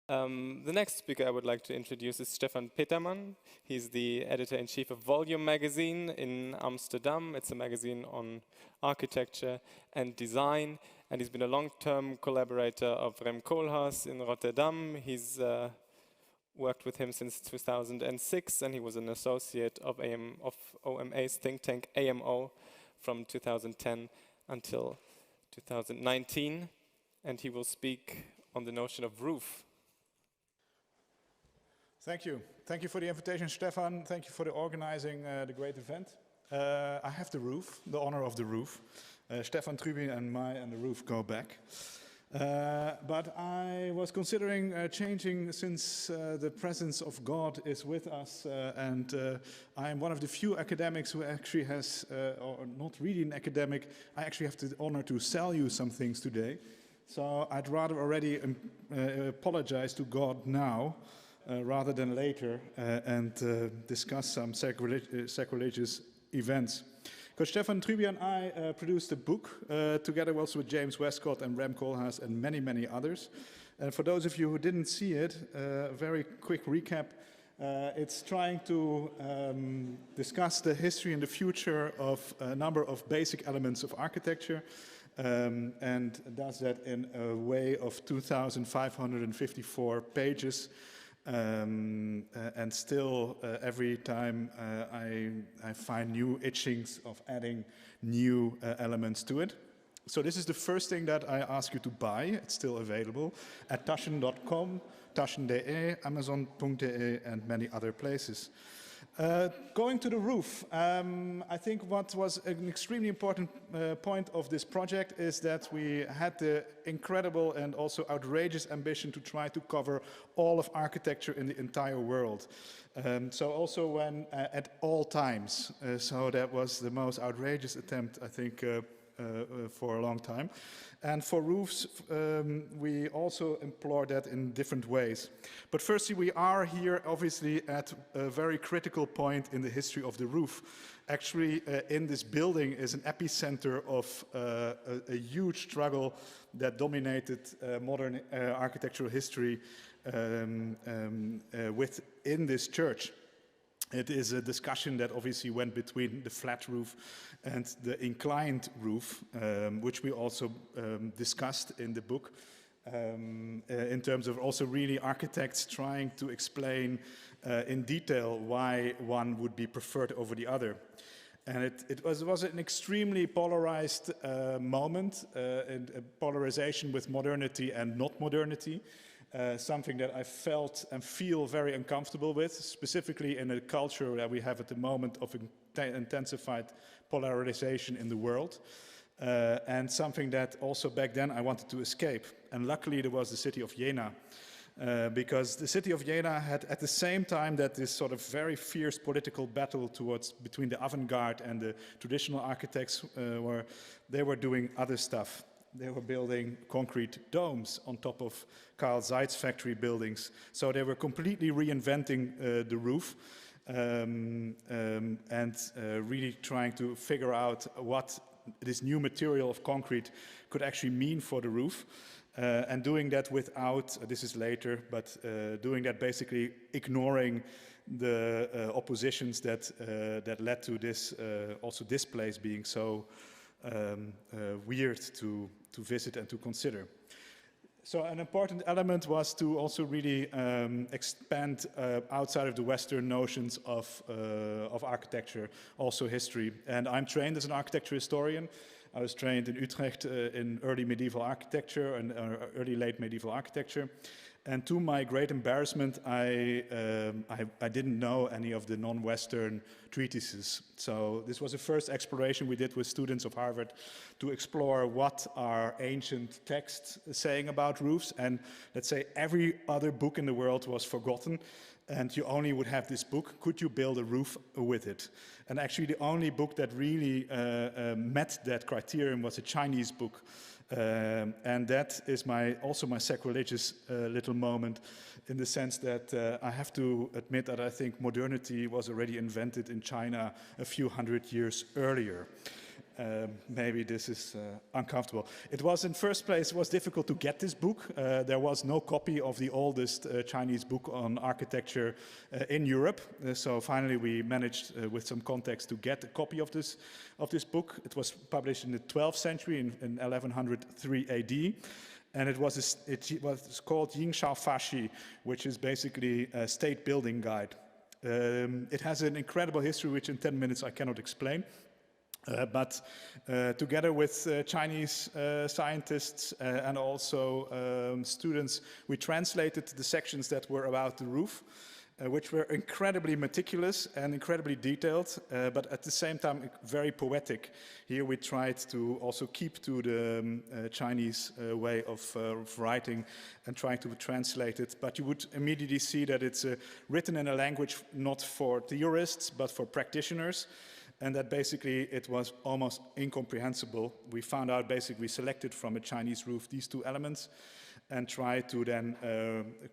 The next speaker I would like to introduce is Stephan Petermann. He's the editor-in-chief of VOLUME magazine in Amsterdam. It's a magazine on architecture and design, and he's been a long-term collaborator of Rem Koolhaas in Rotterdam. He's worked with him since 2006, and he was an associate of OMA's think tank AMO from 2010 until 2019, and he will speak on the notion of roof. Thank you. Thank you for the invitation, Stefan. Thank you for the organizing the great event. I have the roof, the honor of the roof. Stefan Trüby and the roof go back. But I was considering changing since the presence of God is with us, and I am one of the few academics who actually has, or not really an academic, I actually have the honor to sell you some things today. So I'd rather already apologize to God now, rather than later, and discuss some sacrilegious events. Because Stephan Trüby and I produced a book, together also with James Westcott and Rem Koolhaas and many, many others. And for those of you who didn't see it, a very quick recap. It's trying to discuss the history and the future of a number of basic elements of architecture, and does that in a way of 2,554 pages. And still, every time I find new itchings of adding new elements to it. So this is the first thing that I ask you to buy. It's still available at taschen.com, taschen.de, amazon.de, and many other places. Going to the roof, I think what was an extremely important point of this project is that we had the incredible and also outrageous ambition to try to cover all of architecture in the entire world. So also when at all times. So that was the most outrageous attempt, I think, for a long time. And for roofs, we also implore that in different ways. But firstly, we are here obviously at a very critical point in the history of the roof. Actually, in this building is an epicenter of a huge struggle that dominated modern architectural history within this church. It is a discussion that obviously went between the flat roof and the inclined roof, which we also discussed in the book, in terms of also really architects trying to explain in detail why one would be preferred over the other. And it was an extremely polarized moment, and a polarization with modernity and not modernity. Something that I felt and feel very uncomfortable with, specifically in a culture that we have at the moment of intensified polarization in the world, and something that also back then I wanted to escape. And luckily there was the city of Jena, because the city of Jena had at the same time that this sort of very fierce political battle between the avant-garde and the traditional architects, where they were doing other stuff. They were building concrete domes on top of Carl Zeit's factory buildings. So they were completely reinventing the roof and really trying to figure out what this new material of concrete could actually mean for the roof. And doing that without, this is later, but doing that basically ignoring the oppositions that led to this, also this place being so weird to visit and to consider. So an important element was to also really expand outside of the Western notions of architecture, also history. And I'm trained as an architecture historian. I was trained in Utrecht in early medieval architecture and early late medieval architecture. And to my great embarrassment, I didn't know any of the non-Western treatises. So this was the first exploration we did with students of Harvard to explore what are ancient texts saying about roofs. And let's say every other book in the world was forgotten, and you only would have this book. Could you build a roof with it? And actually the only book that really met that criterion was a Chinese book. And that is also my sacrilegious little moment, in the sense that I have to admit that I think modernity was already invented in China a few hundred years earlier. maybe this is uncomfortable. It was, in first place, it was difficult to get this book. There was no copy of the oldest Chinese book on architecture in Europe. So finally we managed, with some context, to get a copy of this book. It was published in the 12th century, in 1103 AD. And it was called Yingshao Fashi, which is basically a state building guide. It has an incredible history, which in 10 minutes I cannot explain. But together with Chinese scientists and also students, we translated the sections that were about the roof, which were incredibly meticulous and incredibly detailed, but at the same time very poetic. Here we tried to also keep to the Chinese way of writing and trying to translate it, but you would immediately see that it's written in a language not for theorists, but for practitioners, and that basically it was almost incomprehensible. We found out basically we selected from a Chinese roof these two elements, and try to then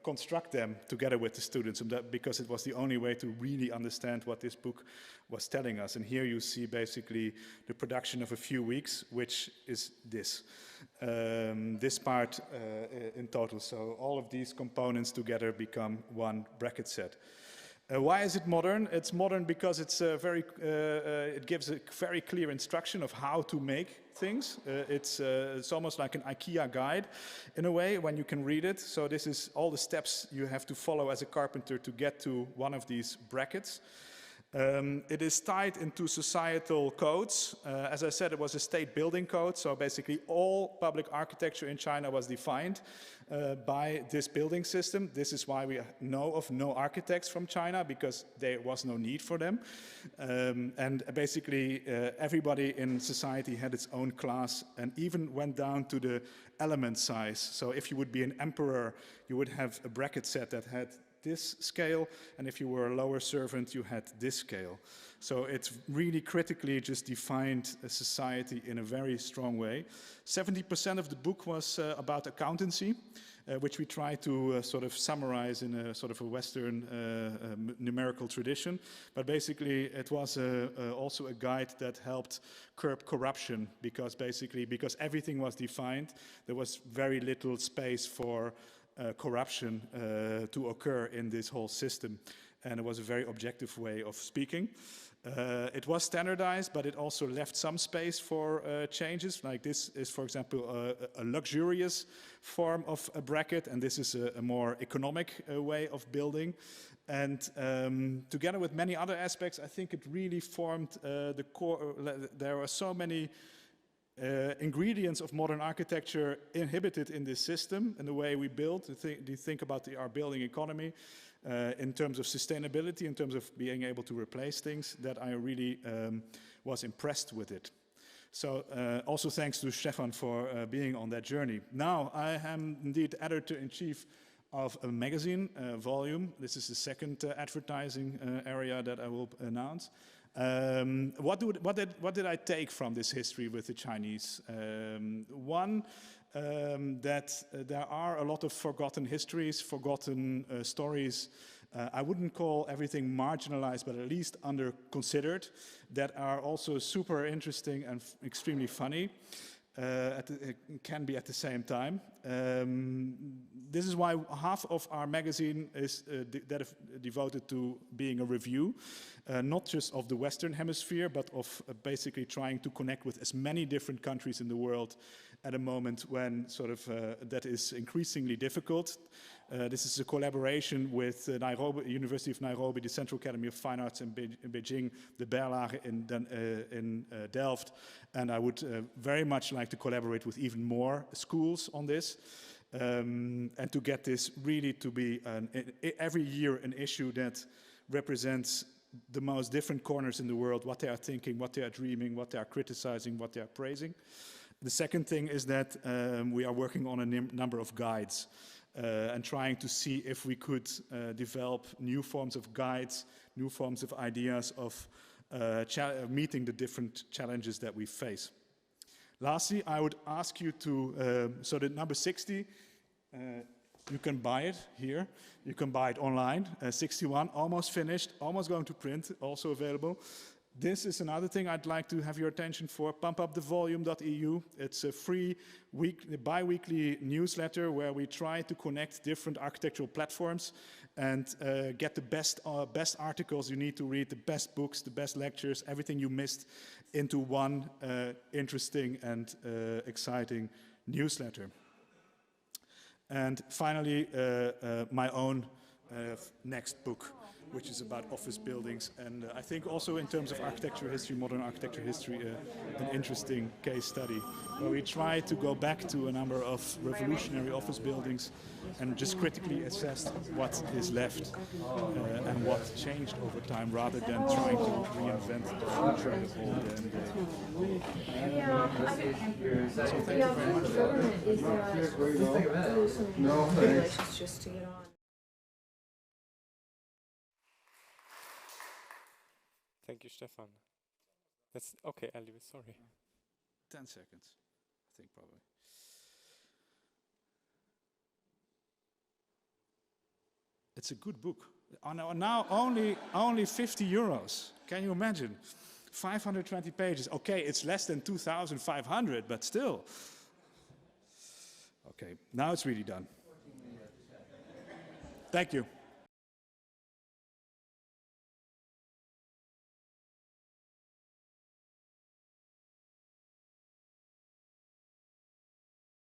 construct them together with the students, and that, because it was the only way to really understand what this book was telling us. And here you see basically the production of a few weeks, which is this part in total. So all of these components together become one bracket set. Why is it modern? It's modern because it's it gives a very clear instruction of how to make things. It's almost like an IKEA guide in a way when you can read it. So this is all the steps you have to follow as a carpenter to get to one of these brackets. It is tied into societal codes. As I said, it was a state building code, so basically all public architecture in China was defined by this building system. This is why we know of no architects from China, because there was no need for them. And basically everybody in society had its own class, and even went down to the element size. So if you would be an emperor, you would have a bracket set that had this scale, and if you were a lower servant, you had this scale. So it's really critically just defined a society in a very strong way. 70% of the book was about accountancy, which we try to sort of summarize in a sort of a Western numerical tradition. But basically, it was also a guide that helped curb corruption, because everything was defined, there was very little space for corruption to occur in this whole system. And it was a very objective way of speaking. It was standardized, but it also left some space for changes. Like this is, for example, a luxurious form of a bracket, and this is a more economic way of building. And together with many other aspects, I think it really formed the core. There are so many ingredients of modern architecture inhibited in this system and the way we build. You think about our building economy in terms of sustainability, in terms of being able to replace things, that I really was impressed with it. So also thanks to Stephan for being on that journey. Now I am indeed editor-in-chief of a magazine, VOLUME. This is the second advertising area that I will announce. What did I take from this history with the Chinese? One, that there are a lot of forgotten histories, forgotten stories. I wouldn't call everything marginalized, but at least under considered, that are also super interesting and extremely funny. Can be at the same time. This is why half of our magazine is devoted to being a review, not just of the Western Hemisphere, but of basically trying to connect with as many different countries in the world at a moment when sort of that is increasingly difficult. This is a collaboration with University of Nairobi, the Central Academy of Fine Arts in Beijing, the Berlage in Delft, and I would very much like to collaborate with even more schools on this, and to get this really to be every year an issue that represents the most different corners in the world, what they are thinking, what they are dreaming, what they are criticizing, what they are praising. The second thing is that we are working on a number of guides. And trying to see if we could develop new forms of guides, new forms of ideas of meeting the different challenges that we face. Lastly, I would ask you to, so the number 60, you can buy it here. You can buy it online. 61, almost finished, almost going to print, also available. This is another thing I'd like to have your attention for, pumpupthevolume.eu. It's a free bi-weekly newsletter where we try to connect different architectural platforms and get the best articles you need to read, the best books, the best lectures, everything you missed into one interesting and exciting newsletter. And finally, my own next book, which is about office buildings, and I think also in terms of architecture history, modern architecture history, an interesting case study, where we try to go back to a number of revolutionary office buildings and just critically assess what is left and what changed over time, rather than trying to reinvent the future all day. So thank you very much. Thank you, Stephan. That's okay, I'll leave it, sorry. 10 seconds, I think probably. It's a good book. Now only 50 euros. Can you imagine? 520 pages. Okay, it's less than 2,500, but still. Okay, now it's really done. Thank you.